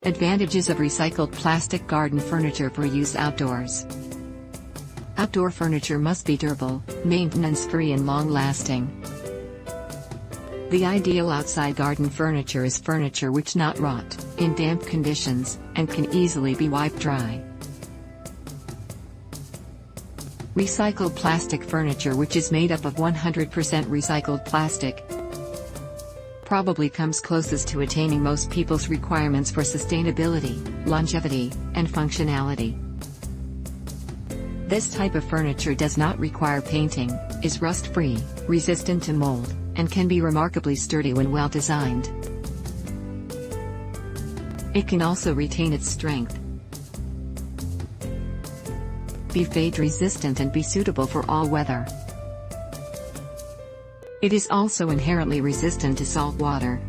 Advantages of recycled plastic garden furniture for use outdoors. Outdoor furniture must be durable, maintenance-free and long-lasting. The ideal outside garden furniture is furniture which not rot in damp conditions and can easily be wiped dry. Recycled plastic furniture which is made up of 100% recycled plastic probably comes closest to attaining most people's requirements for sustainability, longevity, and functionality. This type of furniture does not require painting, is rust-free, resistant to mold, and can be remarkably sturdy when well designed. It can also retain its strength, be fade-resistant and be suitable for all weather. It is also inherently resistant to salt water.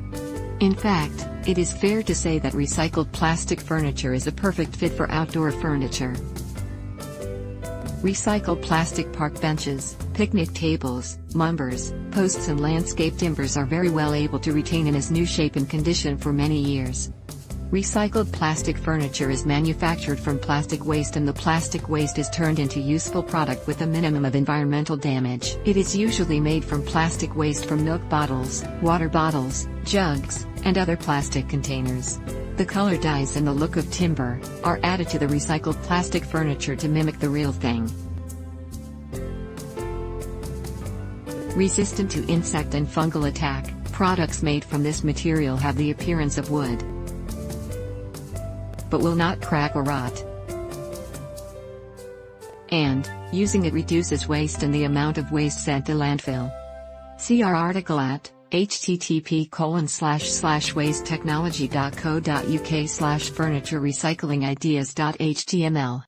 In fact, it is fair to say that recycled plastic furniture is a perfect fit for outdoor furniture. Recycled plastic park benches, picnic tables, lumbers, posts and landscape timbers are very well able to retain in its new shape and condition for many years. Recycled plastic furniture is manufactured from plastic waste and the plastic waste is turned into useful product with a minimum of environmental damage. It is usually made from plastic waste from milk bottles, water bottles, jugs, and other plastic containers. The color dyes and the look of timber are added to the recycled plastic furniture to mimic the real thing. Resistant to insect and fungal attack, products made from this material have the appearance of wood, but will not crack or rot. And, using it reduces waste and the amount of waste sent to landfill. See our article at http://wastetechnology.co.uk/furniturerecyclingideas.html.